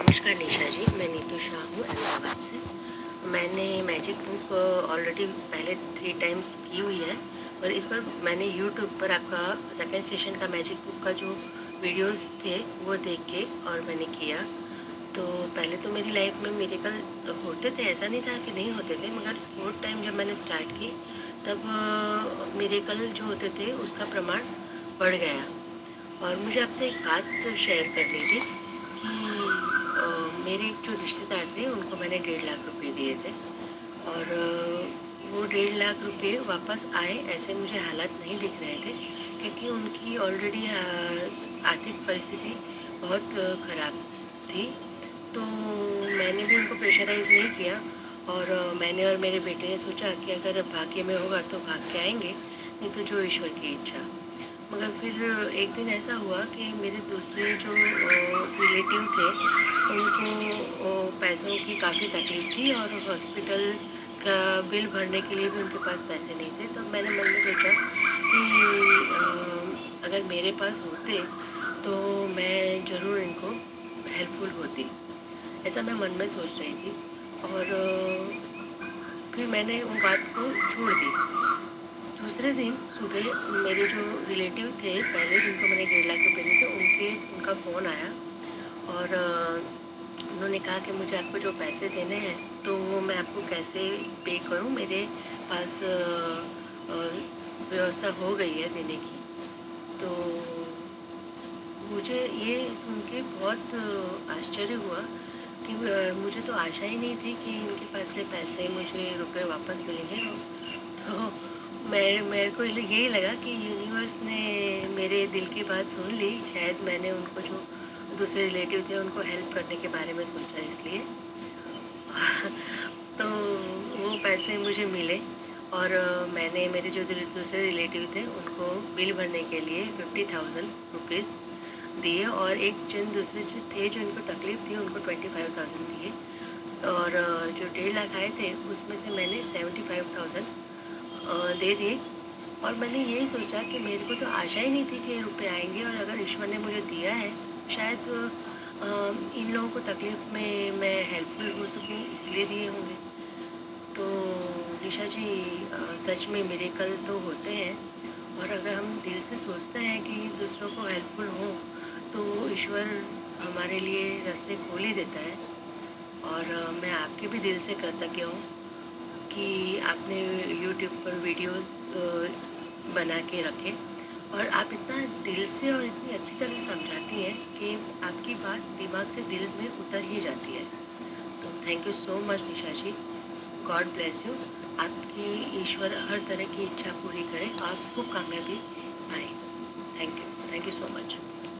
नमस्कार निशा जी, मैं नीतू शाह हूँ अहमदाबाद से। मैंने मैजिक बुक ऑलरेडी पहले 3 टाइम्स की हुई है, और इस बार मैंने यूट्यूब पर आपका सेकंड सेशन का मैजिक बुक का जो वीडियोस थे वो देख के और मैंने किया। तो पहले तो मेरी लाइफ में मिरेकल होते थे, ऐसा नहीं था कि नहीं होते थे, मगर फोर्थ टाइम जब मैंने स्टार्ट की तब मिरेकल जो होते थे उसका प्रमाण बढ़ गया। और मुझे आपसे एक बात शेयर करनी थी कि मेरे एक जो रिश्तेदार थे उनको मैंने 1.5 लाख रुपए दिए थे, और वो 1.5 लाख रुपए वापस आए ऐसे मुझे हालात नहीं दिख रहे थे, क्योंकि उनकी ऑलरेडी आर्थिक परिस्थिति बहुत ख़राब थी। तो मैंने भी उनको प्रेशराइज़ नहीं किया, और मैंने और मेरे बेटे ने सोचा कि अगर भाग्य में होगा तो भाग के आएंगे, नहीं तो जो ईश्वर की इच्छा। मगर फिर एक दिन ऐसा हुआ कि मेरे दूसरे जो रिलेटिव थे उनको पैसों की काफ़ी तकलीफ थी, और हॉस्पिटल का बिल भरने के लिए भी उनके पास पैसे नहीं थे। तो मैंने मन में सोचा कि अगर मेरे पास होते तो मैं ज़रूर इनको हेल्पफुल होती, ऐसा मैं मन में सोच रही थी। और फिर मैंने वो बात को छोड़ दी। दूसरे दिन सुबह मेरे जो रिलेटिव थे पहले, जिनको मैंने 1.5 लाख रुपए दिए थे, उनका फ़ोन आया, और उन्होंने कहा कि मुझे आपको जो पैसे देने हैं तो वो मैं आपको कैसे पे करूं, मेरे पास व्यवस्था हो गई है देने की। तो मुझे ये सुन के बहुत आश्चर्य हुआ कि मुझे तो आशा ही नहीं थी कि इनके पास से पैसे मुझे रुपए वापस मिलेंगे। तो मेरे को यही लगा कि यूनिवर्स ने मेरे दिल की बात सुन ली, शायद मैंने उनको जो दूसरे रिलेटिव थे उनको हेल्प करने के बारे में सोचा इसलिए। तो वो पैसे मुझे मिले, और मैंने मेरे जो दूसरे रिलेटिव थे उनको बिल भरने के लिए 50,000 रुपीज़ दिए, और एक जन दूसरे जो थे जो इनको तकलीफ़ थी उनको 25,000 दिए, और जो 1.5 लाख आए थे उसमें से मैंने 75,000 दे दिए। और मैंने यही सोचा कि मेरे को तो आशा ही नहीं थी कि ये रुपये आएंगे, और अगर ईश्वर ने मुझे दिया है शायद इन लोगों को तकलीफ़ में मैं हेल्पफुल हो सकूँ इसलिए दिए होंगे। तो निशा जी, सच में मिरेकल तो होते हैं, और अगर हम दिल से सोचते हैं कि दूसरों को हेल्पफुल हो तो ईश्वर हमारे लिए रास्ते खोल ही देता है। और मैं आपके भी दिल से कृतज्ञ हूँ कि आपने यूट्यूब पर वीडियोस बना के रखे, और आप इतना दिल से और इतनी अच्छी तरह समझाती हैं कि आपकी बात दिमाग से दिल में उतर ही जाती है। तो thank you so much Nisha ji, God bless you. आपकी ईश्वर हर तरह की इच्छा पूरी करे, आपको कामयाबी पाए। Thank you so much.